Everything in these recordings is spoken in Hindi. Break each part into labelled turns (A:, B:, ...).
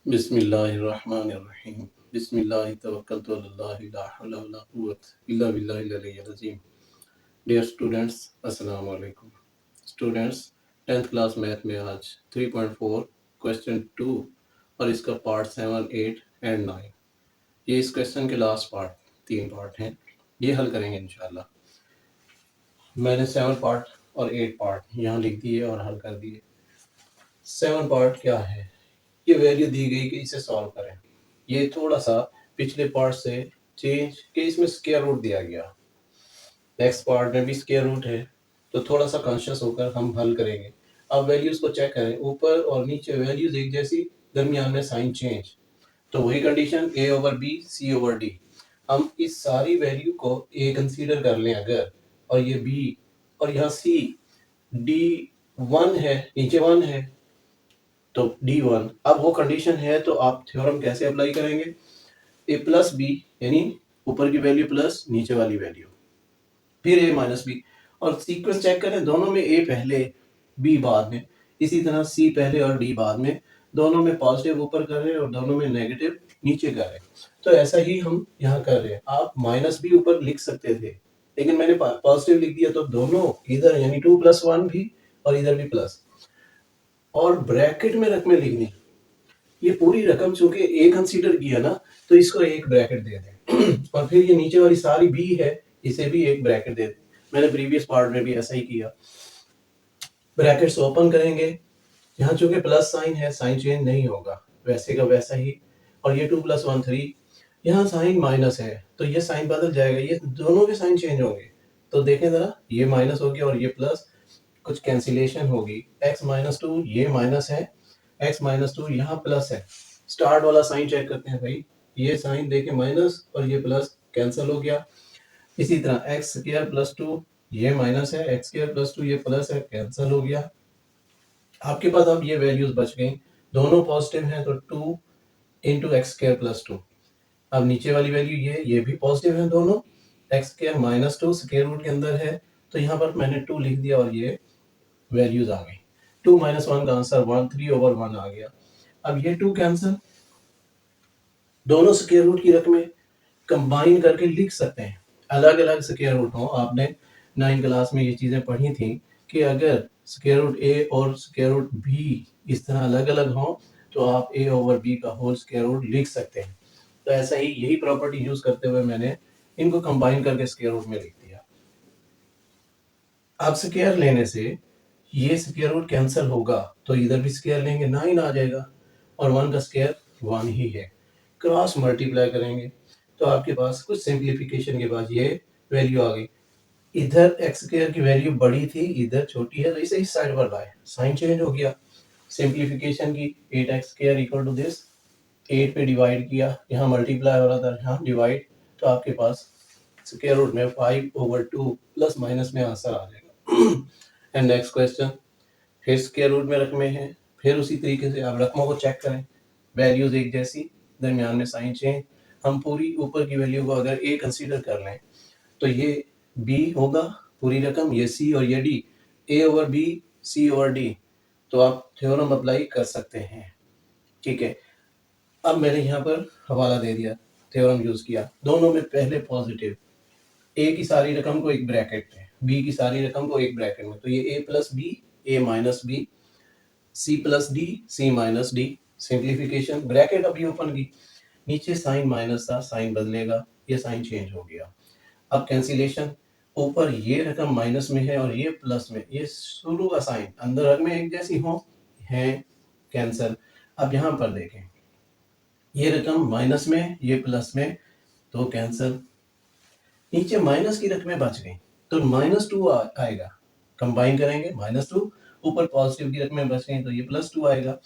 A: बिस्मिल्लाहिर्रहमानिर्रहीम। बिस्मिल्लाहि तवक्कलतु अल्लाह ला हौला वला कुव्वता इल्ला बिल्लाहिल अलिय्यिल अज़ीम। डियर स्टूडेंट्स, अस्सलाम वालेकुम। स्टूडेंट्स, 10th क्लास मैथ में आज 3.4 क्वेश्चन 2 और इसका पार्ट 7, 8 एंड 9, ये इस क्वेश्चन के लास्ट पार्ट, 3 पार्ट हैं, ये हल करेंगे इंशाल्लाह। मैंने 7 पार्ट और 8 पार्ट यहाँ लिख दिए और हल कर दिए। 7 पार्ट क्या है, ये वैल्यू दी गई कि इसे सॉल्व करें। ये थोड़ा सा पिछले पार्ट से चेंज कि इसमें स्क्वायर रूट दिया गया, नेक्स्ट पार्ट में भी स्क्वायर रूट है, तो थोड़ा सा कॉन्शियस होकर हम हल करेंगे। अब वैल्यूज को चेक करें, ऊपर और नीचे वैल्यूज एक जैसी, दरमियान में साइन चेंज, तो वही condition a over b c over d। हम इस सारी वैल्यू को a कंसीडर कर लें अगर, और ये b और यहाँ c, d 1 है, नीचे 1 है, तो D1। अब वो कंडीशन है तो आप थ्योरम कैसे अप्लाई करेंगे, a प्लस बी, यानी ऊपर की वैल्यू प्लस नीचे वाली वैल्यू, फिर a माइनस बी, और सीक्वेंस चेक करें, दोनों में a पहले b बाद में, इसी तरह c पहले और d बाद में, दोनों में पॉजिटिव ऊपर कर रहे हैं और दोनों में नेगेटिव नीचे कर रहे हैं। तो ऐसा ही हम यहाँ कर रहे हैं। आप माइनस बी ऊपर लिख सकते थे, लेकिन मैंने पॉजिटिव लिख दिया, तो दोनों इधर यानी 2+1 भी और इधर भी प्लस, और ब्रैकेट में रकमें लिखनी। ये पूरी रकम चूंकि ए कंसीडर किया ना, तो इसको एक ब्रैकेट दे दें और फिर ये नीचे वाली सारी बी है, इसे भी एक ब्रैकेट दे दें। मैंने प्रीवियस पार्ट में भी ऐसा ही किया। ब्रैकेट्स ओपन करेंगे, यहाँ चूंकि प्लस साइन है, साइन चेंज नहीं होगा, वैसे का वैसा ही। और ये 2+1 3, यहाँ साइन माइनस है तो ये साइन बदल जाएगा, ये दोनों के साइन चेंज होंगे। तो देखें जरा, ये माइनस हो गया और ये प्लस, कुछ कैंसिलेशन होगी। x-2 ये माइनस है, x-2 यहाँ प्लस है। स्टार्ट वाला साइन चेक करते हैं भाई, ये साइन देखें माइनस और ये प्लस, कैंसिल हो गया। इसी तरह x² + 2 ये माइनस है, x² + 2 ये प्लस है, कैंसिल हो गया। आपके पास अब ये वैल्यूज बच गई, दोनों पॉजिटिव हैं, तो 2 × x² + 2। अब नीचे वाली वैल्यू ये भी पॉजिटिव है दोनों, x² - 2 स्क्वायर रूट के अंदर है, तो यहाँ पर मैंने 2 लिख दिया और ये वैल्यूज आ गई। 2 - 1 का आंसर 1 3/1 आ गया। अब ये 2 कैंसिल, दोनों स्क्वायर रूट की रकमें कंबाइन करके लिख सकते हैं, अलग अलग स्क्वायर रूट हो। आपने 9 क्लास में ये चीज़ें पढ़ी थी कि अगर स्क्वायर रूट ए और स्क्वायर रूट बी इस तरह अलग अलग हो, तो आप a ओवर b का होल स्क्वायर रूट लिख सकते हैं। तो ऐसा ही, यही प्रॉपर्टी यूज करते हुए मैंने इनको कंबाइन करके स्क्वायर रूट में लिख दिया। अब स्क्वायर लेने से ये स्क्वायर रूट कैंसिल होगा, तो इधर भी स्क्वायर लेंगे, 9 आ जाएगा, और 1 का स्क्वायर 1 ही है। क्रॉस मल्टीप्लाई करेंगे तो आपके पास कुछ सिंप्लीफिकेशन के बाद ये वैल्यू आ गई। इधर x² की वैल्यू बड़ी थी, इधर छोटी है, तो इसे इस साइड पर लाए, साइन चेंज हो गया। सिंप्लीफिकेशन की, 8x² = दिस, 8 पे डिवाइड किया, यहाँ मल्टीप्लाई हो रहा था, यहाँ डिवाइड, तो आपके पास स्क्वायर रूट में 5/2 प्लस माइनस में आंसर आ जाएगा। एंड नेक्स्ट क्वेश्चन, फिर स्क्वायर रूट में रकमें हैं, फिर उसी तरीके से आप रकमों को चेक करें, वैल्यूज एक जैसी, दरमियान में साइन चेंज। हम पूरी ऊपर की वैल्यू को अगर a कंसीडर कर लें, तो ये b होगा पूरी रकम, ये c और ये d, a over b c over d। तो आप थ्योरम अप्लाई कर सकते हैं, ठीक है। अब मैंने यहाँ पर हवाला दे दिया, थ्योरम यूज किया, दोनों में पहले पॉजिटिव, a की सारी रकम को एक ब्रैकेट में, b की सारी रकम को एक ब्रैकेट में, तो ये a plus B, a minus B, c plus D, c minus D. Simplification, bracket अभी ओपन की, नीचे साइन माइनस था, साइन बदलेगा, ये साइन चेंज हो गया। अब कैंसिलेशन, ऊपर ये रकम माइनस में है और ये प्लस में, ये शुरू का साइन अंदर रकमें एक जैसी हो है, कैंसिल। अब यहाँ पर देखें, ये रकम माइनस में, ये प्लस में, तो कैंसिल। नीचे माइनस की रकमें बच गई, तो -2 आएगा, कंबाइन करेंगे, -2, ऊपर पॉजिटिव की रकमें बच गई, तो ये +2 आएगा।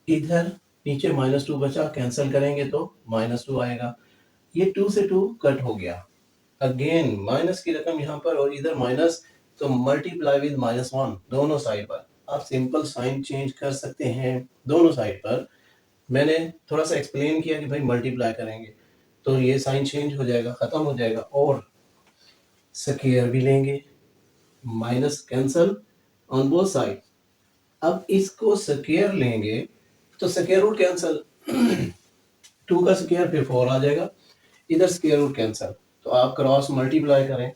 A: इधर नीचे -2 बचा, कैंसिल करेंगे तो -2 आएगा। ये 2 से 2 कट हो गया, अगेन माइनस की रकम यहाँ पर और इधर माइनस, तो मल्टीप्लाई विद -1 दोनों साइड पर। आप सिंपल साइन चेंज कर सकते हैं दोनों साइड पर। मैंने थोड़ा सा एक्सप्लेन किया कि भाई मल्टीप्लाई करेंगे तो ये साइन चेंज हो जाएगा, खत्म हो जाएगा, और स्क्वायर भी लेंगे, minus cancel on both side. अब इसको स्क्वायर लेंगे तो स्क्वायर रूट कैंसिल 2 का स्क्वायर फिर 4 आ जाएगा, इधर स्क्वायर रूट कैंसिल, तो आप क्रॉस मल्टीप्लाई करें।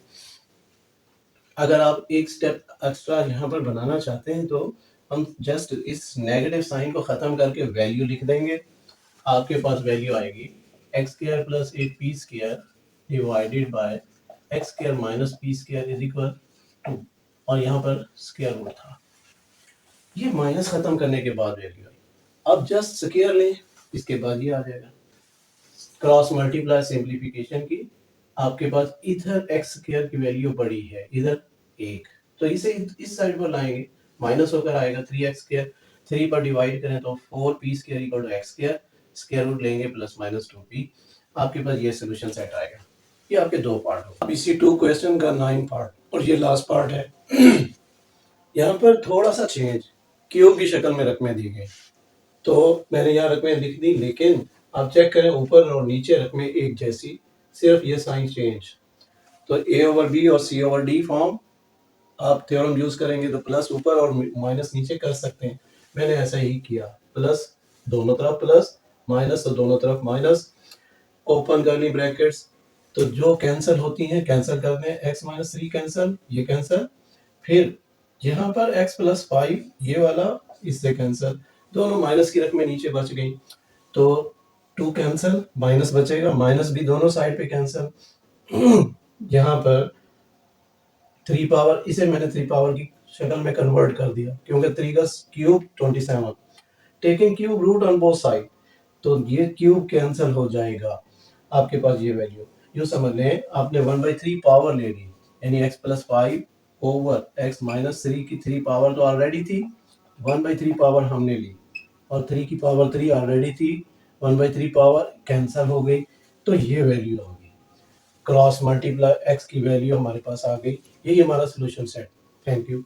A: अगर आप एक स्टेप एक्स्ट्रा यहाँ पर बनाना चाहते हैं तो हम जस्ट इस नेगेटिव साइन को ख़त्म करके वैल्यू लिख देंगे। आपके पास वैल्यू आएगी x square plus 8p square divided by x square minus P square is equal 2, और यहाँ पर स्क्वायर रूट था। ये माइनस ख़त्म करने के बाद वैल्यू आई। अब जस्ट स्क्वायर लें, इसके बाद ये आ जाएगा। क्रॉस मल्टीप्लाई सिंप्लीफिकेशन की, आपके पास इधर एक्स स्क्वायर की वैल्यू बड़ी है, इधर 1, तो इसे इस साइड पर लाएंगे, माइनस होकर आएगा 3x स्क्वायर, 3 पर डिवाइड करें तो 4p square equal to x square, square root लेंगे प्लस माइनस 2p, आपके पास ये सोल्यूशन सेट आएगा। ये आपके दो पार्ट हो। अब इसी 2 क्वेश्चन का 9 पार्ट और ये लास्ट पार्ट है। यहाँ पर थोड़ा सा चेंज, क्यूब की शक्ल में रकमें दी गई, तो मैंने यहाँ रकमें लिख दी, लेकिन आप चेक करें ऊपर और नीचे रकमें एक जैसी, सिर्फ ये साइन चेंज। तो a ओवर b और c ओवर d फॉर्म आप थ्योरम यूज करेंगे तो प्लस ऊपर और माइनस नीचे कर सकते हैं। मैंने ऐसा ही किया, प्लस दोनों तरफ प्लस, माइनस तो दोनों तरफ माइनस, ओपन कर्ली ब्रैकेट्स, तो जो कैंसिल होती हैं कैंसिल कर दें, x माइनस 3 कैंसिल, ये कैंसिल, फिर यहाँ पर x प्लस 5 ये वाला इससे कैंसिल, दोनों माइनस की रकमें नीचे बच गई, तो 2 कैंसिल, माइनस बचेगा, माइनस भी दोनों साइड पे कैंसिल। यहाँ पर 3 पावर, इसे मैंने 3 पावर की शक्ल में कन्वर्ट कर दिया क्योंकि 3 का cube 27, taking cube root on both side, तो ये क्यूब कैंसिल हो जाएगा, आपके पास ये वैल्यू, यूँ समझ लें आपने 1/3 पावर ले ली, यानी x plus 5 over x minus 3 की 3 पावर तो ऑलरेडी थी, 1/3 पावर हमने ली, और 3 की पावर 3 ऑलरेडी थी, 1/3 पावर कैंसिल हो गई, तो ये वैल्यू होगी। क्रॉस मल्टीप्लाई x की वैल्यू हमारे पास आ गई, यही हमारा सोल्यूशन सेट। Thank you.